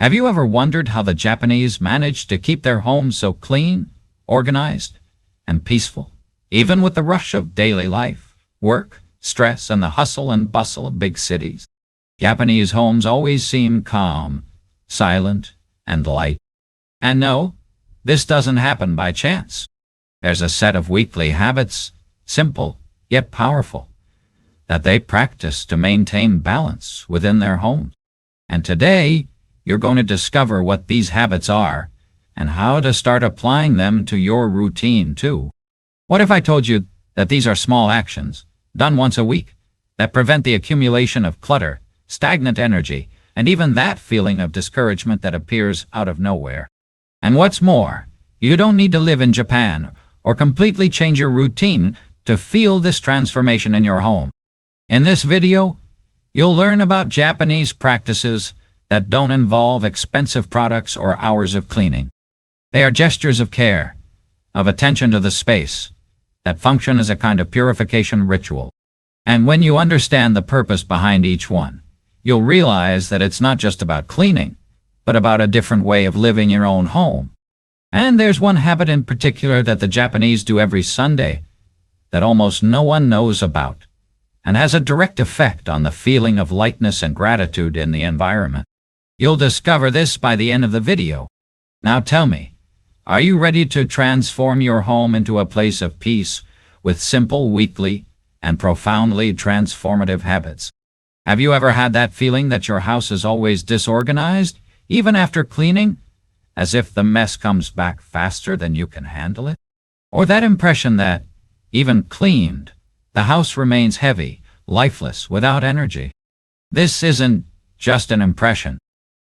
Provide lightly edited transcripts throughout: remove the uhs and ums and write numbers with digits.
Have you ever wondered how the Japanese manage to keep their homes so clean, organized, and peaceful, even with the rush of daily life, work, stress, and the hustle and bustle of big cities? Japanese homes always seem calm, silent, and light. And no, this doesn't happen by chance. There's a set of weekly habits, simple yet powerful, that they practice to maintain balance within their homes. And today, you're going to discover what these habits are and how to start applying them to your routine too. What if I told you that these are small actions, done once a week, that prevent the accumulation of clutter, stagnant energy, and even that feeling of discouragement that appears out of nowhere? And what's more, you don't need to live in Japan or completely change your routine to feel this transformation in your home. In this video, you'll learn about Japanese practices that don't involve expensive products or hours of cleaning. They are gestures of care, of attention to the space, that function as a kind of purification ritual. And when you understand the purpose behind each one, you'll realize that it's not just about cleaning, but about a different way of living your own home. And there's one habit in particular that the Japanese do every Sunday that almost no one knows about, and has a direct effect on the feeling of lightness and gratitude in the environment. You'll discover this by the end of the video. Now tell me, are you ready to transform your home into a place of peace with simple, weekly, and profoundly transformative habits? Have you ever had that feeling that your house is always disorganized, even after cleaning, as if the mess comes back faster than you can handle it? Or that impression that, even cleaned, the house remains heavy, lifeless, without energy? This isn't just an impression.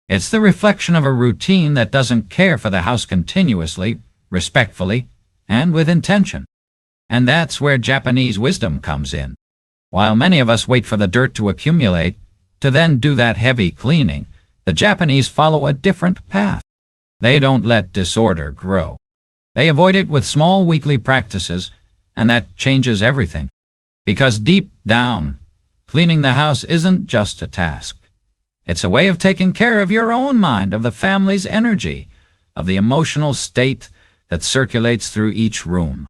It's the reflection of a routine that doesn't care for the house continuously, respectfully, and with intention. And that's where Japanese wisdom comes in. While many of us wait for the dirt to accumulate, to then do that heavy cleaning, the Japanese follow a different path. They don't let disorder grow. They avoid it with small weekly practices, and that changes everything. Because deep down, cleaning the house isn't just a task. It's a way of taking care of your own mind, of the family's energy, of the emotional state that circulates through each room.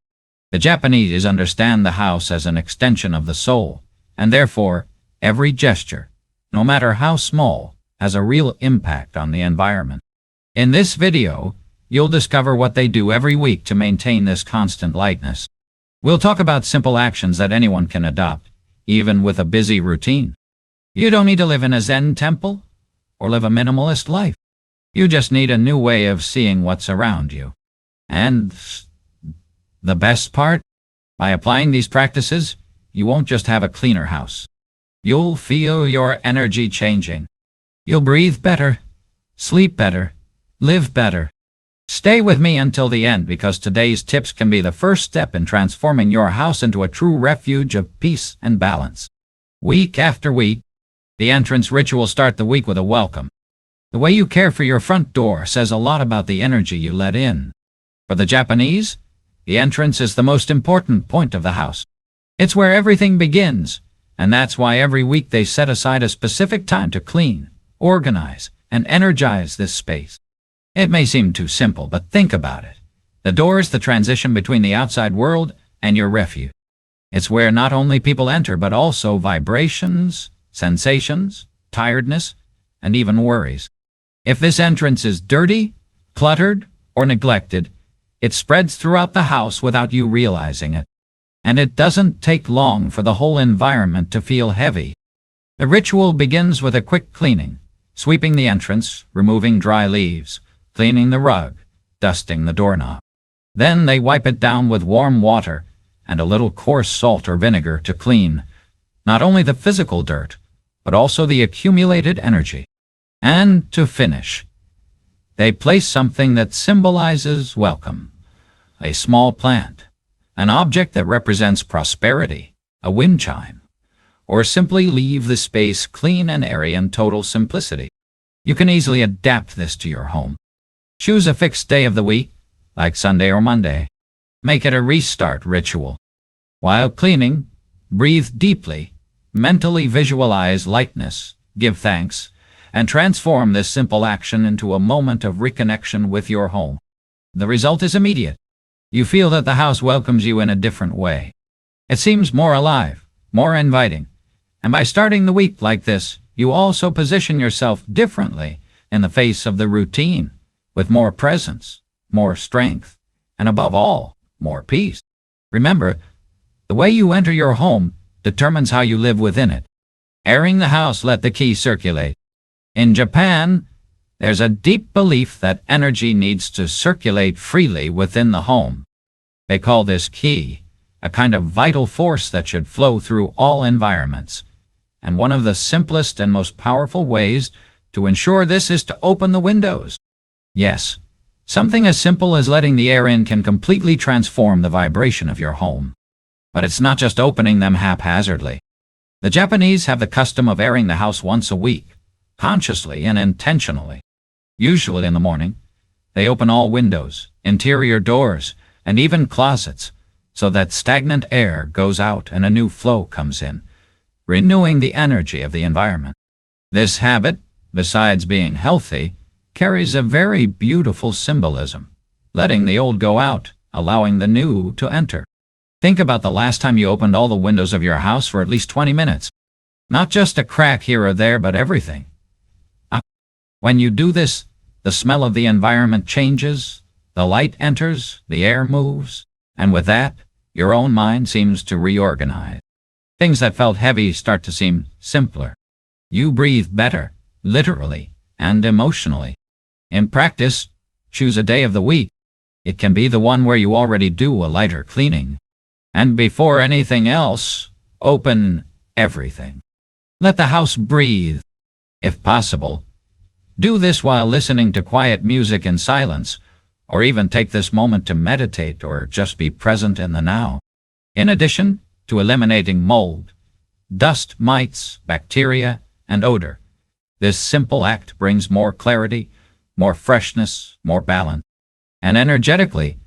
The Japanese understand the house as an extension of the soul, and therefore, every gesture, no matter how small, has a real impact on the environment. In this video, you'll discover what they do every week to maintain this constant lightness. We'll talk about simple actions that anyone can adopt, even with a busy routine. You don't need to live in a Zen temple or live a minimalist life. You just need a new way of seeing what's around you. And the best part? By applying these practices, you won't just have a cleaner house. You'll feel your energy changing. You'll breathe better, sleep better, live better. Stay with me until the end, because today's tips can be the first step in transforming your house into a true refuge of peace and balance. Week after week, the entrance ritual starts the week with a welcome. The way you care for your front door says a lot about the energy you let in. For the Japanese, the entrance is the most important point of the house. It's where everything begins, and that's why every week they set aside a specific time to clean, organize, and energize this space. It may seem too simple, but think about it. The door is the transition between the outside world and your refuge. It's where not only people enter, but also vibrations, sensations, tiredness, and even worries. If this entrance is dirty, cluttered, or neglected, it spreads throughout the house without you realizing it. And it doesn't take long for the whole environment to feel heavy. The ritual begins with a quick cleaning, sweeping the entrance, removing dry leaves, cleaning the rug, dusting the doorknob. Then they wipe it down with warm water and a little coarse salt or vinegar to clean not only the physical dirt, but also the accumulated energy. And to finish, they place something that symbolizes welcome. A small plant, an object that represents prosperity, a wind chime, or simply leave the space clean and airy in total simplicity. You can easily adapt this to your home. Choose a fixed day of the week, like Sunday or Monday. Make it a restart ritual. While cleaning, breathe deeply, mentally visualize lightness, give thanks, and transform this simple action into a moment of reconnection with your home. The result is immediate. You feel that the house welcomes you in a different way. It seems more alive, more inviting. And by starting the week like this, you also position yourself differently in the face of the routine, with more presence, more strength, and above all, more peace. Remember, the way you enter your home determines how you live within it. Airing the house let the ki circulate. In Japan, there's a deep belief that energy needs to circulate freely within the home. They call this ki a kind of vital force that should flow through all environments. And one of the simplest and most powerful ways to ensure this is to open the windows. Yes, something as simple as letting the air in can completely transform the vibration of your home. But it's not just opening them haphazardly. The Japanese have the custom of airing the house once a week, consciously and intentionally. Usually in the morning, they open all windows, interior doors, and even closets, so that stagnant air goes out and a new flow comes in, renewing the energy of the environment. This habit, besides being healthy, carries a very beautiful symbolism, letting the old go out, allowing the new to enter. Think about the last time you opened all the windows of your house for at least 20 minutes. Not just a crack here or there, but everything. When you do this, the smell of the environment changes, the light enters, the air moves, and with that, your own mind seems to reorganize. Things that felt heavy start to seem simpler. You breathe better, literally and emotionally. In practice, choose a day of the week. It can be the one where you already do a lighter cleaning. And before anything else, open everything. Let the house breathe. If possible, do this while listening to quiet music in silence, or even take this moment to meditate or just be present in the now. In addition to eliminating mold, dust, mites, bacteria, and odor, this simple act brings more clarity, more freshness, more balance. And energetically,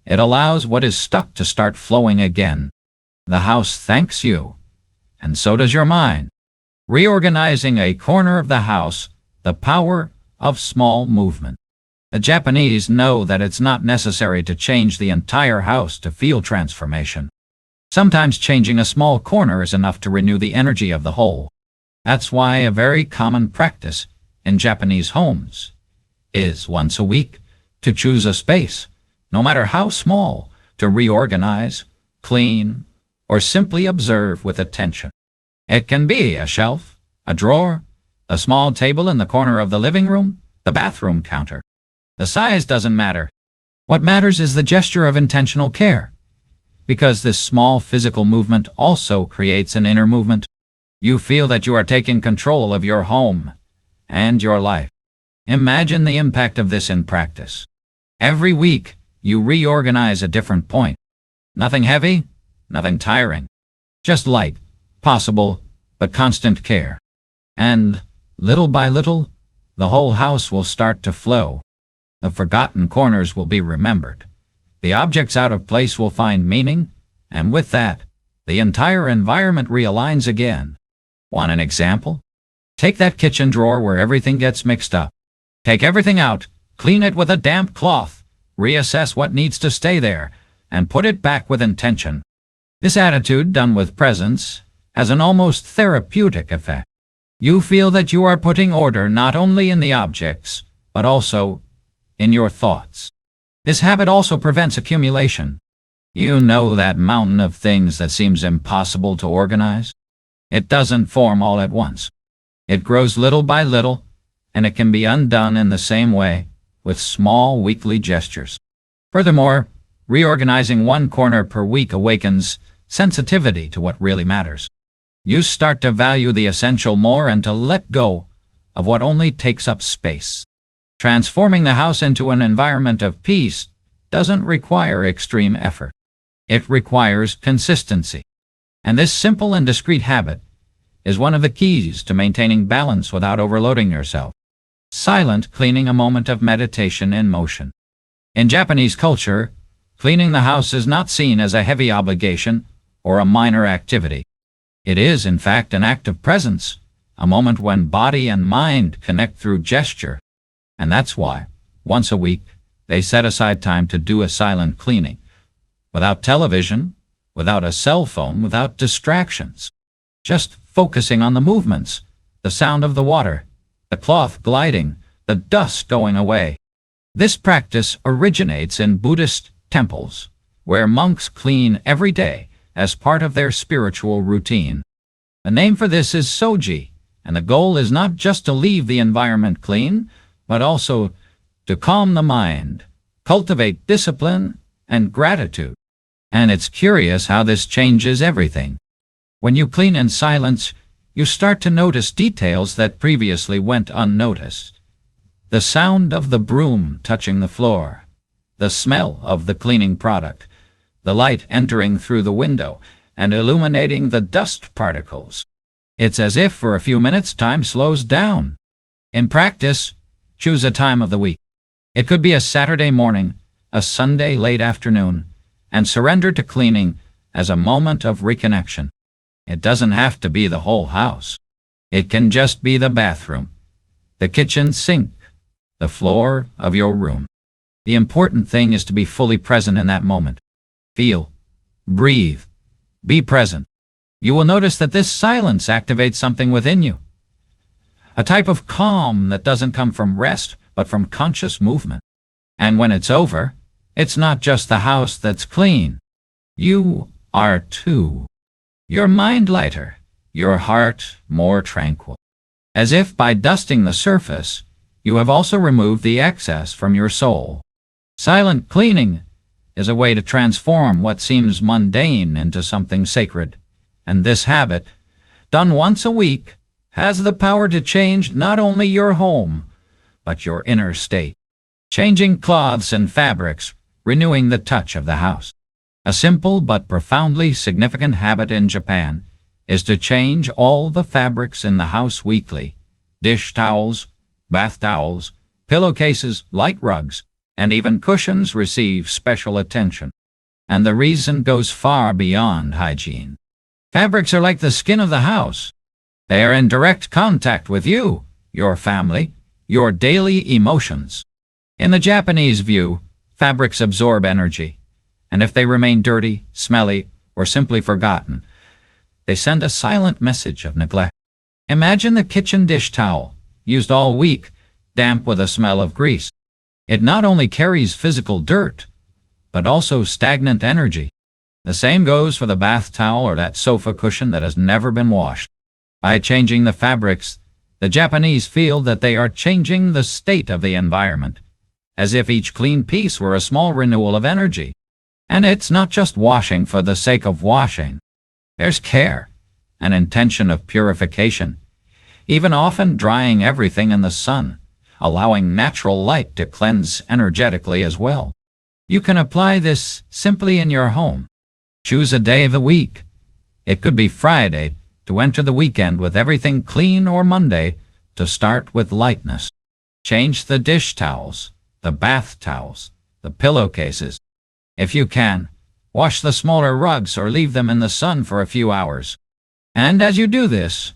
it allows what is stuck to start flowing again. The house thanks you, and so does your mind. Reorganizing a corner of the house, the power of small movement. The Japanese know that it's not necessary to change the entire house to feel transformation. Sometimes changing a small corner is enough to renew the energy of the whole. That's why a very common practice in Japanese homes is once a week to choose a space, no matter how small, to reorganize, clean, or simply observe with attention. It can be a shelf, a drawer, a small table in the corner of the living room, the bathroom counter. The size doesn't matter. What matters is the gesture of intentional care, because this small physical movement also creates an inner movement. You feel that you are taking control of your home and your life. Imagine the impact of this in practice. Every week, you reorganize a different point. Nothing heavy, nothing tiring. Just light, possible, but constant care. And, little by little, the whole house will start to flow. The forgotten corners will be remembered. The objects out of place will find meaning, and with that, the entire environment realigns again. Want an example? Take that kitchen drawer where everything gets mixed up. Take everything out, clean it with a damp cloth, reassess what needs to stay there, and put it back with intention. This attitude, done with presence, has an almost therapeutic effect. You feel that you are putting order not only in the objects, but also in your thoughts. This habit also prevents accumulation. You know that mountain of things that seems impossible to organize? It doesn't form all at once. It grows little by little, and it can be undone in the same way, with small weekly gestures. Furthermore, reorganizing one corner per week awakens sensitivity to what really matters. You start to value the essential more and to let go of what only takes up space. Transforming the house into an environment of peace doesn't require extreme effort. It requires consistency. And this simple and discreet habit is one of the keys to maintaining balance without overloading yourself. Silent cleaning, a moment of meditation in motion. In Japanese culture, cleaning the house is not seen as a heavy obligation or a minor activity. It is, in fact, an act of presence, a moment when body and mind connect through gesture. And that's why, once a week, they set aside time to do a silent cleaning. Without television, without a cell phone, without distractions. Just focusing on the movements, the sound of the water, the cloth gliding, the dust going away. This practice originates in Buddhist temples, where monks clean every day as part of their spiritual routine. The name for this is soji, and the goal is not just to leave the environment clean, but also to calm the mind, cultivate discipline and gratitude. And it's curious how this changes everything. When you clean in silence, you start to notice details that previously went unnoticed. The sound of the broom touching the floor, the smell of the cleaning product, the light entering through the window and illuminating the dust particles. It's as if for a few minutes time slows down. In practice, choose a time of the week. It could be a Saturday morning, a Sunday late afternoon, and surrender to cleaning as a moment of reconnection. It doesn't have to be the whole house. It can just be the bathroom, the kitchen sink, the floor of your room. The important thing is to be fully present in that moment. Feel, breathe, be present. You will notice that this silence activates something within you. A type of calm that doesn't come from rest, but from conscious movement. And when it's over, it's not just the house that's clean. You are too. Your mind lighter, your heart more tranquil. As if by dusting the surface, you have also removed the excess from your soul. Silent cleaning is a way to transform what seems mundane into something sacred. And this habit, done once a week, has the power to change not only your home, but your inner state. Changing cloths and fabrics, renewing the touch of the house. A simple but profoundly significant habit in Japan is to change all the fabrics in the house weekly. Dish towels, bath towels, pillowcases, light rugs, and even cushions receive special attention. And the reason goes far beyond hygiene. Fabrics are like the skin of the house. They are in direct contact with you, your family, your daily emotions. In the Japanese view, fabrics absorb energy, and if they remain dirty, smelly, or simply forgotten, they send a silent message of neglect. Imagine the kitchen dish towel, used all week, damp with a smell of grease. It not only carries physical dirt, but also stagnant energy. The same goes for the bath towel or that sofa cushion that has never been washed. By changing the fabrics, the Japanese feel that they are changing the state of the environment, as if each clean piece were a small renewal of energy. And it's not just washing for the sake of washing. There's care, an intention of purification, even often drying everything in the sun, allowing natural light to cleanse energetically as well. You can apply this simply in your home. Choose a day of the week. It could be Friday to enter the weekend with everything clean, or Monday to start with lightness. Change the dish towels, the bath towels, the pillowcases. If you can, wash the smaller rugs or leave them in the sun for a few hours. And as you do this,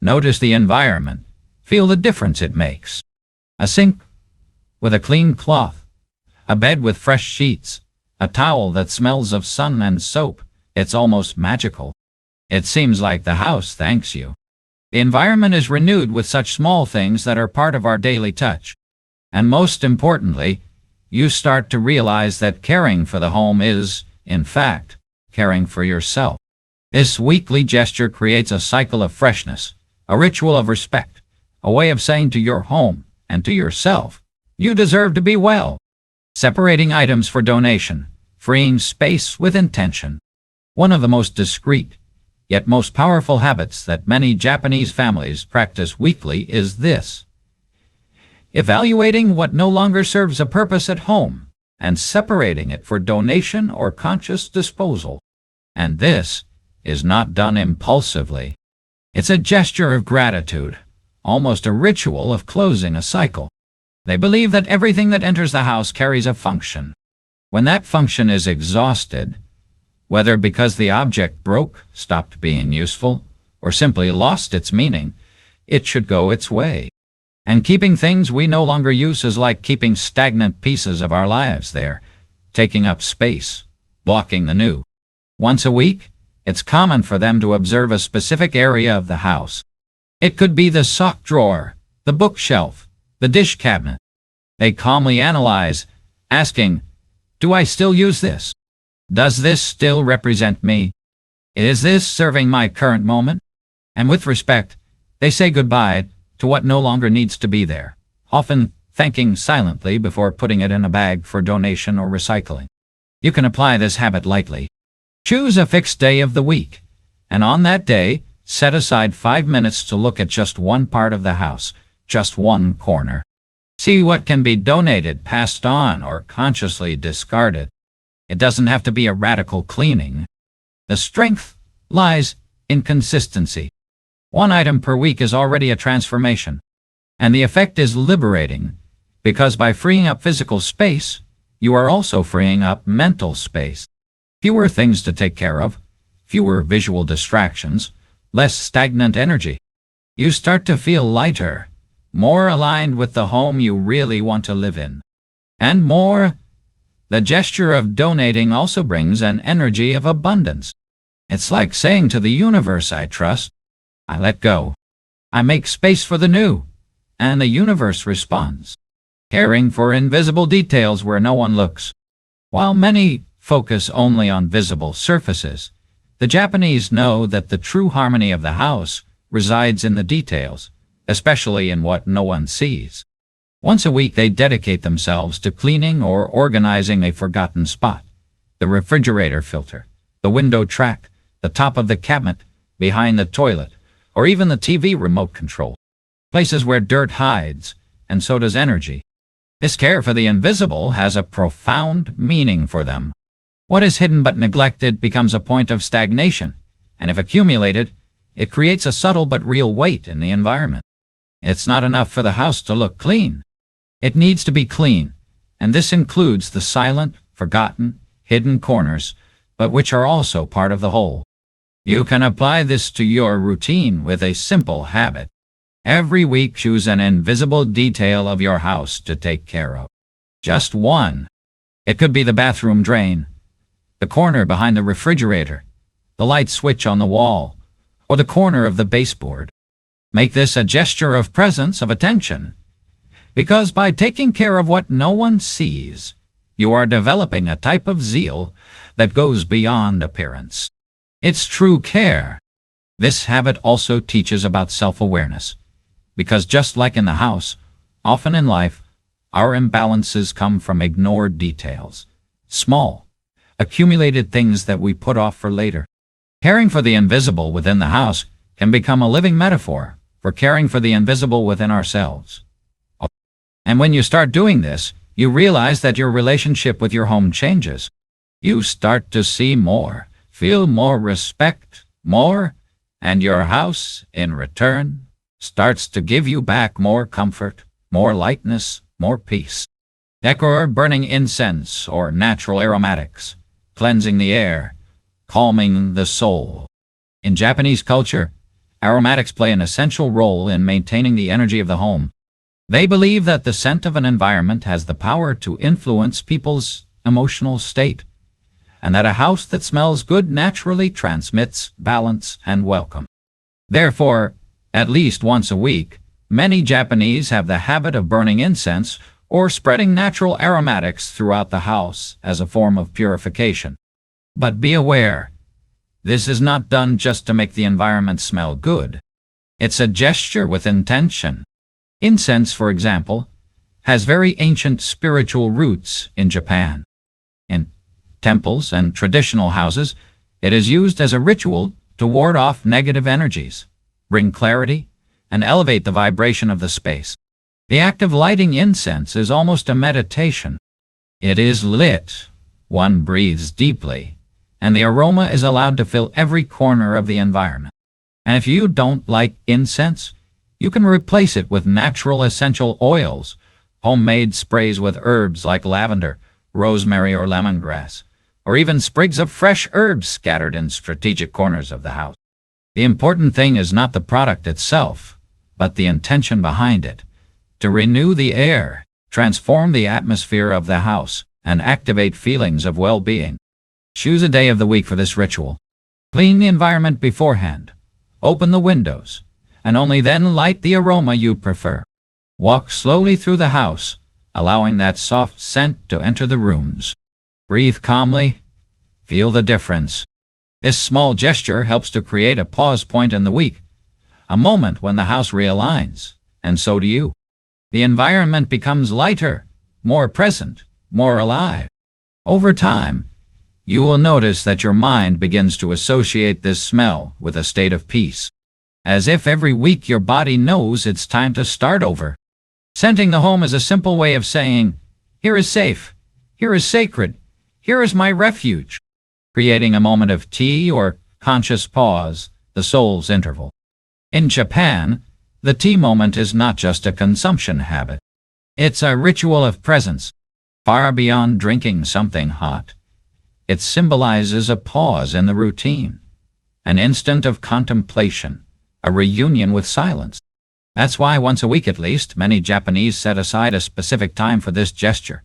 notice the environment. Feel the difference it makes. A sink with a clean cloth, a bed with fresh sheets, a towel that smells of sun and soap. It's almost magical. It seems like the house thanks you. The environment is renewed with such small things that are part of our daily touch. And most importantly, you start to realize that caring for the home is, in fact, caring for yourself. This weekly gesture creates a cycle of freshness, a ritual of respect, a way of saying to your home and to yourself, you deserve to be well. Separating items for donation, freeing space with intention. One of the most discreet, yet most powerful habits that many Japanese families practice weekly is this: evaluating what no longer serves a purpose at home and separating it for donation or conscious disposal. And this is not done impulsively. It's a gesture of gratitude, almost a ritual of closing a cycle. They believe that everything that enters the house carries a function. When that function is exhausted, whether because the object broke, stopped being useful, or simply lost its meaning, it should go its way. And keeping things we no longer use is like keeping stagnant pieces of our lives there, taking up space, blocking the new. Once a week, it's common for them to observe a specific area of the house. It could be the sock drawer, the bookshelf, the dish cabinet. They calmly analyze, asking, "Do I still use this? Does this still represent me? Is this serving my current moment?" And with respect, they say goodbye to what no longer needs to be there, often thanking silently before putting it in a bag for donation or recycling. You can apply this habit lightly. Choose a fixed day of the week, and on that day, set aside 5 minutes to look at just one part of the house, just one corner. See what can be donated, passed on, or consciously discarded. It doesn't have to be a radical cleaning. The strength lies in consistency. One item per week is already a transformation, and the effect is liberating, because by freeing up physical space, you are also freeing up mental space. Fewer things to take care of, fewer visual distractions, less stagnant energy. You start to feel lighter, more aligned with the home you really want to live in. And more, the gesture of donating also brings an energy of abundance. It's like saying to the universe, "I trust, I let go, I make space for the new," and the universe responds, caring for invisible details where no one looks. While many focus only on visible surfaces, the Japanese know that the true harmony of the house resides in the details, especially in what no one sees. Once a week, they dedicate themselves to cleaning or organizing a forgotten spot: the refrigerator filter, the window track, the top of the cabinet, behind the toilet, or even the TV remote control. Places where dirt hides, and so does energy. This care for the invisible has a profound meaning for them. What is hidden but neglected becomes a point of stagnation, and if accumulated, it creates a subtle but real weight in the environment. It's not enough for the house to look clean. It needs to be clean, and this includes the silent, forgotten, hidden corners, but which are also part of the whole. You can apply this to your routine with a simple habit. Every week, choose an invisible detail of your house to take care of. Just one. It could be the bathroom drain, the corner behind the refrigerator, the light switch on the wall, or the corner of the baseboard. Make this a gesture of presence, of attention, because by taking care of what no one sees, you are developing a type of zeal that goes beyond appearance. It's true care. This habit also teaches about self-awareness, because just like in the house, often in life, our imbalances come from ignored details, small, accumulated things that we put off for later. Caring for the invisible within the house can become a living metaphor for caring for the invisible within ourselves. And when you start doing this, you realize that your relationship with your home changes. You start to see more, feel more respect, more, and your house, in return, starts to give you back more comfort, more lightness, more peace. Decor, burning incense or natural aromatics, cleansing the air, calming the soul. In Japanese culture, aromatics play an essential role in maintaining the energy of the home. They believe that the scent of an environment has the power to influence people's emotional state, and that a house that smells good naturally transmits balance and welcome. Therefore, at least once a week, many Japanese have the habit of burning incense or spreading natural aromatics throughout the house as a form of purification. But be aware, this is not done just to make the environment smell good. It's a gesture with intention. Incense, for example, has very ancient spiritual roots in Japan. In temples and traditional houses, it is used as a ritual to ward off negative energies, bring clarity, and elevate the vibration of the space. The act of lighting incense is almost a meditation. It is lit, one breathes deeply, and the aroma is allowed to fill every corner of the environment. And if you don't like incense, you can replace it with natural essential oils, homemade sprays with herbs like lavender, rosemary, or lemongrass, or even sprigs of fresh herbs scattered in strategic corners of the house. The important thing is not the product itself, but the intention behind it. To renew the air, transform the atmosphere of the house, and activate feelings of well-being. Choose a day of the week for this ritual. Clean the environment beforehand. Open the windows, and only then light the aroma you prefer. Walk slowly through the house, allowing that soft scent to enter the rooms. Breathe calmly. Feel the difference. This small gesture helps to create a pause point in the week, a moment when the house realigns, and so do you. The environment becomes lighter, more present, more alive. Over time, you will notice that your mind begins to associate this smell with a state of peace, as if every week your body knows it's time to start over. Scenting the home is a simple way of saying, here is safe, here is sacred, here is my refuge, creating a moment of tea or conscious pause, the soul's interval. In Japan, the tea moment is not just a consumption habit. It's a ritual of presence, far beyond drinking something hot. It symbolizes a pause in the routine, an instant of contemplation, a reunion with silence. That's why once a week at least, many Japanese set aside a specific time for this gesture,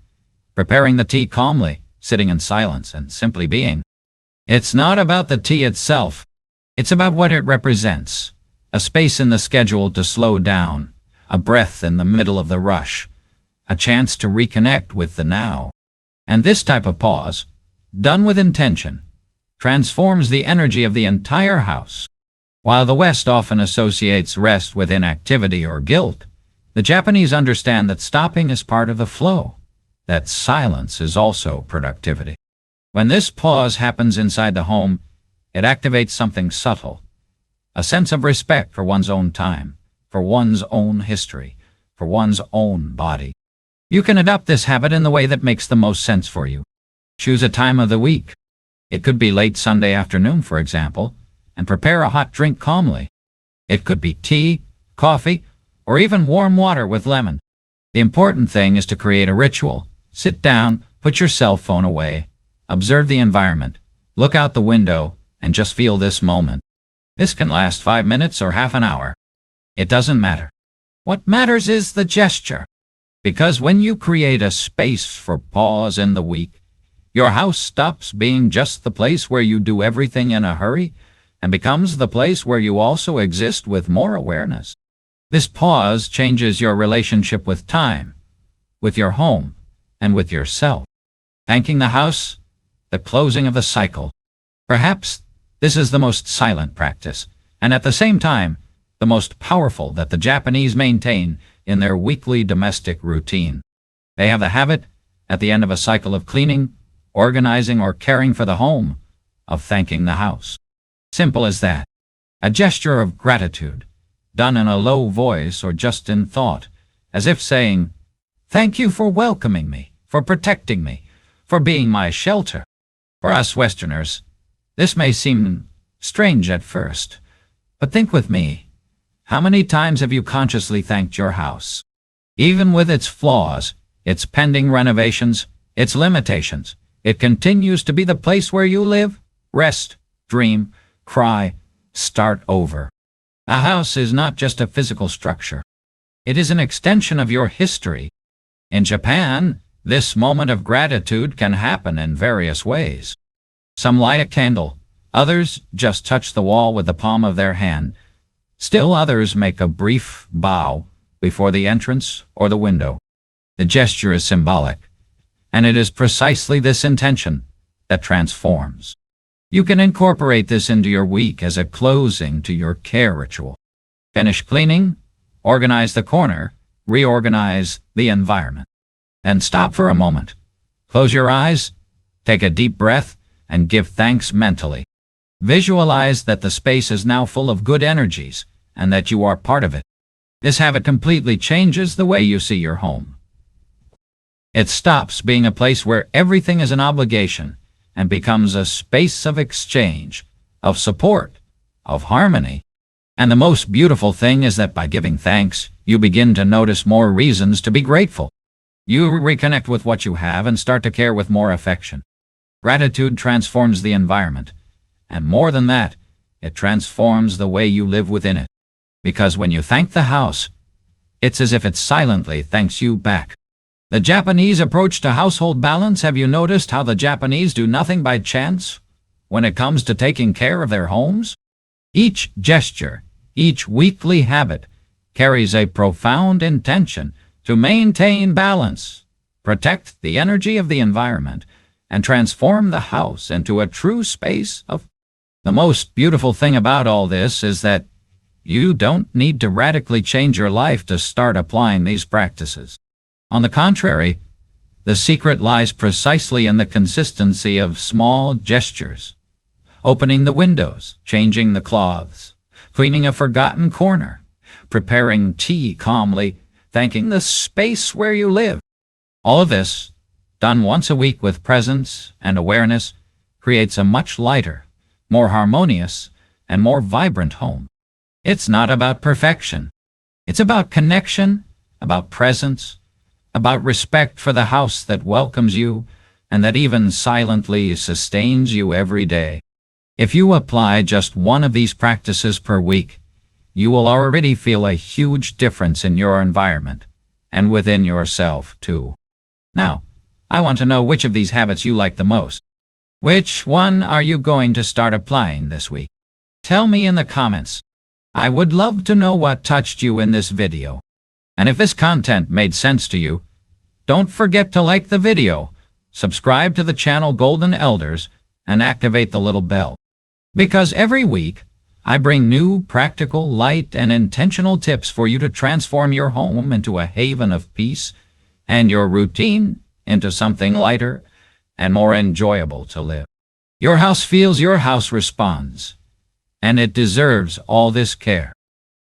preparing the tea calmly, sitting in silence, and simply being. It's not about the tea itself. It's about what it represents. A space in the schedule to slow down, a breath in the middle of the rush, a chance to reconnect with the now. And this type of pause, done with intention, transforms the energy of the entire house. While the West often associates rest with inactivity or guilt, the Japanese understand that stopping is part of the flow, that silence is also productivity. When this pause happens inside the home, it activates something subtle, a sense of respect for one's own time, for one's own history, for one's own body. You can adopt this habit in the way that makes the most sense for you. Choose a time of the week. It could be late Sunday afternoon, for example, and prepare a hot drink calmly. It could be tea, coffee, or even warm water with lemon. The important thing is to create a ritual. Sit down, put your cell phone away, observe the environment, look out the window, and just feel this moment. This can last 5 minutes or half an hour. It doesn't matter. What matters is the gesture. Because when you create a space for pause in the week, your house stops being just the place where you do everything in a hurry and becomes the place where you also exist with more awareness. This pause changes your relationship with time, with your home, and with yourself. Thanking the house, the closing of the cycle. Perhaps this is the most silent practice, and at the same time, the most powerful that the Japanese maintain in their weekly domestic routine. They have the habit, at the end of a cycle of cleaning, organizing, or caring for the home, of thanking the house. Simple as that. A gesture of gratitude, done in a low voice or just in thought, as if saying, thank you for welcoming me, for protecting me, for being my shelter. For us Westerners, this may seem strange at first, but think with me. How many times have you consciously thanked your house? Even with its flaws, its pending renovations, its limitations, it continues to be the place where you live, rest, dream, cry, start over. A house is not just a physical structure. It is an extension of your history. In Japan, this moment of gratitude can happen in various ways. Some light a candle, others just touch the wall with the palm of their hand. Still others make a brief bow before the entrance or the window. The gesture is symbolic, and it is precisely this intention that transforms. You can incorporate this into your week as a closing to your care ritual. Finish cleaning, organize the corner, reorganize the environment. Then stop for a moment. Close your eyes, take a deep breath, and give thanks mentally. Visualize that the space is now full of good energies and that you are part of it. This habit completely changes the way you see your home. It stops being a place where everything is an obligation and becomes a space of exchange, of support, of harmony. And the most beautiful thing is that by giving thanks, you begin to notice more reasons to be grateful. You reconnect with what you have and start to care with more affection. Gratitude transforms the environment, and more than that, it transforms the way you live within it. because when you thank the house, it's as if it silently thanks you back. The Japanese approach to household balance. Have you noticed how the Japanese do nothing by chance when it comes to taking care of their homes? Each gesture, each weekly habit, carries a profound intention to maintain balance, protect the energy of the environment, and transform the house into a true space of. The most beautiful thing about all this is that you don't need to radically change your life to start applying these practices. On the contrary, the secret lies precisely in the consistency of small gestures. Opening the windows, changing the cloths, cleaning a forgotten corner, preparing tea calmly, thanking the space where you live. All of this, done once a week with presence and awareness, creates a much lighter, more harmonious, and more vibrant home. It's not about perfection. It's about connection, about presence, about respect for the house that welcomes you and that even silently sustains you every day. If you apply just one of these practices per week, you will already feel a huge difference in your environment and within yourself, too. Now, I want to know which of these habits you like the most. Which one are you going to start applying this week? Tell me in the comments. I would love to know what touched you in this video. And if this content made sense to you, don't forget to like the video, subscribe to the channel Golden Elders, and activate the little bell. Because every week, I bring new, practical, light, and intentional tips for you to transform your home into a haven of peace and your routine into something lighter and more enjoyable to live. Your house feels, your house responds, and it deserves all this care.